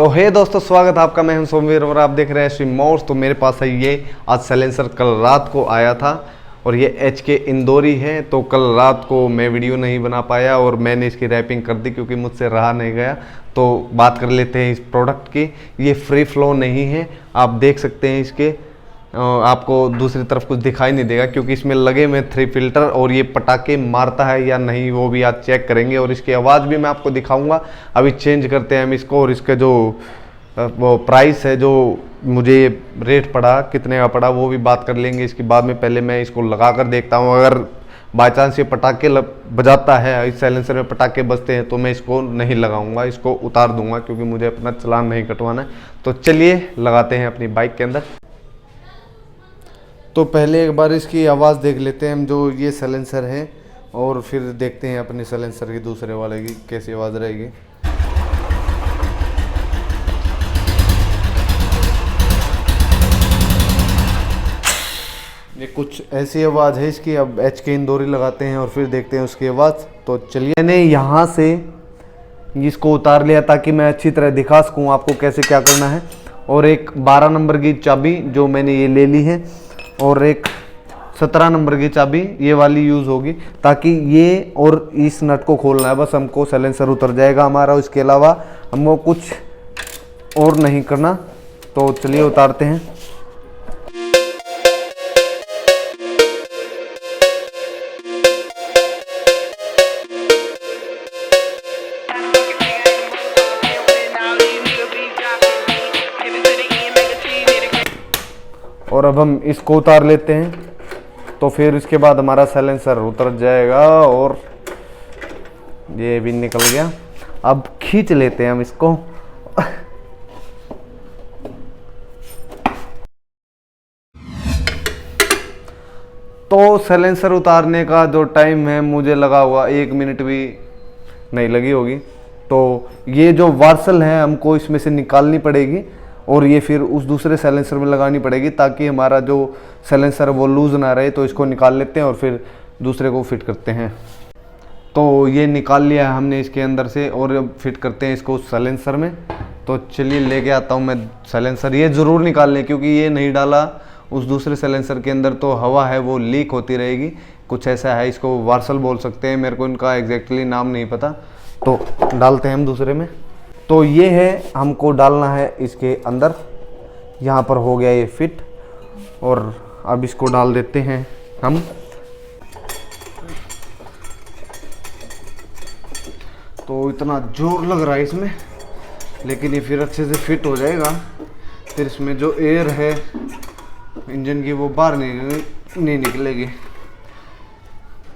तो हे दोस्तों, स्वागत है आपका। मैं हूं सोमवीर और आप देख रहे हैं श्री मोर्स। तो मेरे पास है ये आज साइलेंसर कल रात को आया था और ये HK इंदौरी है। तो कल रात को मैं वीडियो नहीं बना पाया और मैंने इसकी रैपिंग कर दी क्योंकि मुझसे रहा नहीं गया। तो बात कर लेते हैं इस प्रोडक्ट की। ये फ्री फ्लो नहीं है, आप देख सकते हैं इसके आपको दूसरी तरफ कुछ दिखाई नहीं देगा क्योंकि इसमें लगे हुए 3 फिल्टर और ये पटाखे मारता है या नहीं वो भी आज चेक करेंगे और इसकी आवाज़ भी मैं आपको दिखाऊंगा। अभी चेंज करते हैं हम इसको और इसका जो वो प्राइस है, जो मुझे रेट पड़ा, कितने का पड़ा, वो भी बात कर लेंगे इसके बाद में। पहले मैं इसको लगा कर देखता हूँ। अगर बाई चांस ये पटाखे बजाता है, इस साइलेंसर में पटाखे बजते हैं, तो मैं इसको नहीं लगाऊंगा, इसको उतार दूंगा क्योंकि मुझे अपना चलान नहीं कटवाना है। तो चलिए लगाते हैं अपनी बाइक के अंदर। तो पहले एक बार इसकी आवाज़ देख लेते हैं हम, जो ये साइलेंसर है, और फिर देखते हैं अपने साइलेंसर की दूसरे वाले की कैसी आवाज़ रहेगी। ये कुछ ऐसी आवाज़ है इसकी। अब HK इंदौरी लगाते हैं और फिर देखते हैं उसकी आवाज़। तो चलिए, मैंने यहाँ से इसको उतार लिया ताकि मैं अच्छी तरह दिखा सकूँ आपको कैसे क्या करना है। और एक 12 नंबर की चाबी जो मैंने ये ले ली है और एक 17 नंबर की चाबी ये वाली यूज़ होगी ताकि ये और इस नट को खोलना है, बस हमको साइलेंसर उतर जाएगा हमारा। इसके अलावा हमको कुछ और नहीं करना। तो चलिए उतारते हैं। और अब हम इसको उतार लेते हैं तो फिर इसके बाद हमारा साइलेंसर उतर जाएगा और ये भी निकल गया। अब खींच लेते हैं हम इसको। तो साइलेंसर उतारने का जो टाइम है मुझे लगा हुआ 1 मिनट भी नहीं लगी होगी। तो ये जो वार्सल है हमको इसमें से निकालनी पड़ेगी और ये फिर उस दूसरे साइलेंसर में लगानी पड़ेगी ताकि हमारा जो साइलेंसर वो लूज़ ना रहे। तो इसको निकाल लेते हैं और फिर दूसरे को फिट करते हैं। तो ये निकाल लिया है हमने इसके अंदर से और अब फिट करते हैं इसको उस साइलेंसर में। तो चलिए लेके आता हूँ मैं साइलेंसर। ये ज़रूर निकाल लें क्योंकि ये नहीं डाला उस दूसरे साइलेंसर के अंदर तो हवा है वो लीक होती रहेगी। कुछ ऐसा है, इसको वार्सल बोल सकते हैं, मेरे को इनका एग्जैक्टली नाम नहीं पता। तो डालते हैं हम दूसरे में। तो ये है, हमको डालना है इसके अंदर। यहाँ पर हो गया ये फिट और अब इसको डाल देते हैं हम। तो इतना जोर लग रहा है इसमें, लेकिन ये फिर अच्छे से फिट हो जाएगा। फिर इसमें जो एयर है इंजन की वो बाहर नहीं निकलेगी।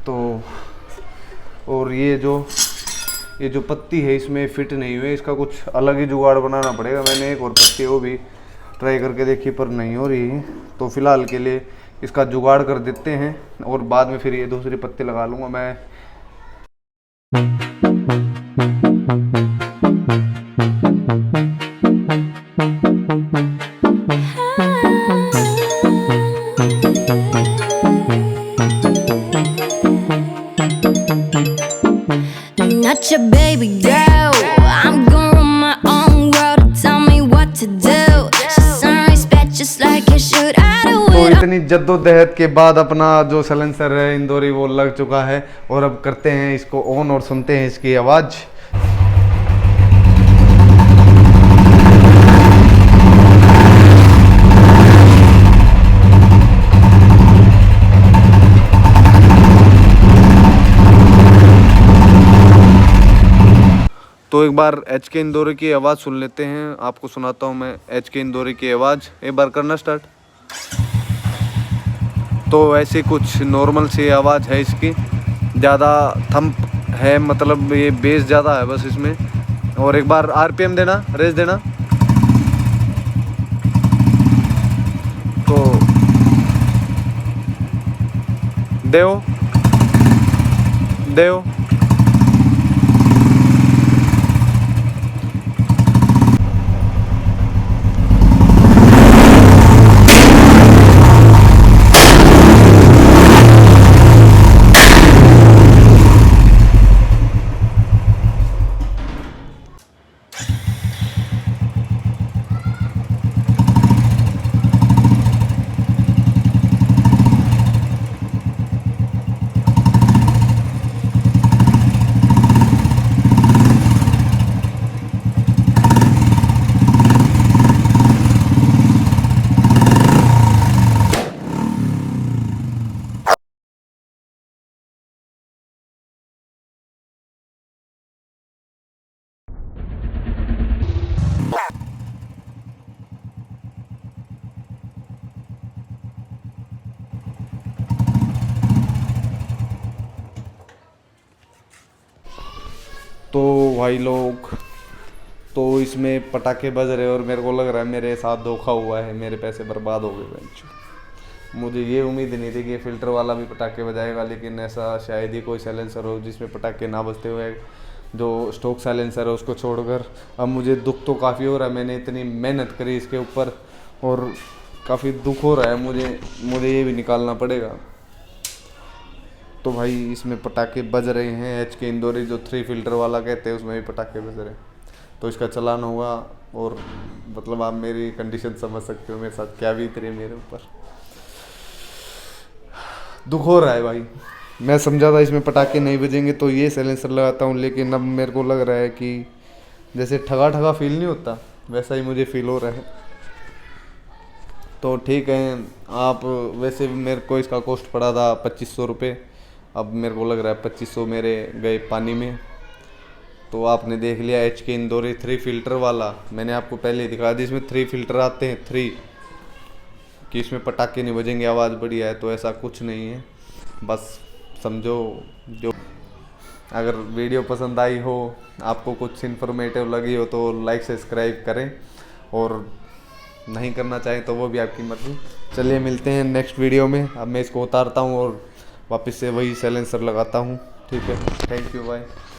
तो और ये जो पत्ती है इसमें फिट नहीं हुई, इसका कुछ अलग ही जुगाड़ बनाना पड़ेगा। मैंने एक और पत्ती वो भी ट्राई करके देखी पर नहीं हो रही। तो फिलहाल के लिए इसका जुगाड़ कर देते हैं और बाद में फिर ये दूसरी पत्ती लगा लूँगा मैं। Not your baby girl, I'm gonna run my own world. Tell me what to do. Show some respect just like you should. I do तो it. इतनी जद्दोजहद के बाद अपना जो साइलेंसर है इंदौरी वो लग चुका है और अब करते हैं इसको ऑन और सुनते हैं इसकी आवाज़। तो एक बार HK इंदौरी की आवाज़ सुन लेते हैं। आपको सुनाता हूँ मैं HK इंदौरी की आवाज़। एक बार करना स्टार्ट। तो ऐसे कुछ नॉर्मल सी आवाज़ है इसकी, ज़्यादा थंप है, मतलब ये बेस ज़्यादा है बस इसमें। और एक बार RPM देना, रेस देना। तो देओ देओ। भाई लोग, तो इसमें पटाखे बज रहे और मेरे को लग रहा है मेरे साथ धोखा हुआ है, मेरे पैसे बर्बाद हो गए बच्चों। मुझे ये उम्मीद नहीं थी कि फ़िल्टर वाला भी पटाखे बजाएगा, लेकिन ऐसा शायद ही कोई साइलेंसर हो जिसमें पटाखे ना बजते हुए, जो स्टॉक साइलेंसर है उसको छोड़कर। अब मुझे दुख तो काफ़ी हो रहा है, मैंने इतनी मेहनत करी इसके ऊपर और काफ़ी दुख हो रहा है मुझे ये भी निकालना पड़ेगा। तो भाई इसमें पटाखे बज रहे हैं, एच के इंदौरी जो 3 फिल्टर वाला कहते हैं उसमें भी पटाखे बज रहे हैं, तो इसका चालान होगा। और मतलब आप मेरी कंडीशन समझ सकते हो, मेरे साथ क्या बीत रही है मेरे ऊपर। दुख हो रहा है भाई, मैं समझा था इसमें पटाखे नहीं बजेंगे तो ये साइलेंसर लगाता हूँ, लेकिन अब मेरे को लग रहा है कि जैसे ठगा ठगा फील नहीं होता वैसा ही मुझे फील हो रहा है। तो ठीक है, आप वैसे भी मेरे को इसका कॉस्ट पड़ा था 2500 रुपये, अब मेरे को लग रहा है 2500 मेरे गए पानी में। तो आपने देख लिया एच के इंदौरी 3 फिल्टर वाला, मैंने आपको पहले ही दिखाया था इसमें 3 फिल्टर आते हैं, 3 कि इसमें पटाखे नहीं बजेंगे, आवाज़ बढ़िया है, तो ऐसा कुछ नहीं है। बस समझो, जो अगर वीडियो पसंद आई हो, आपको कुछ इन्फॉर्मेटिव लगी हो तो लाइक सब्सक्राइब करें, और नहीं करना चाहें तो वो भी आपकी मर्जी। चलिए मिलते हैं नेक्स्ट वीडियो में। अब मैं इसको उतारता हूँ और वापस से वही साइलेंसर लगाता हूँ। ठीक है, थैंक यू, बाय।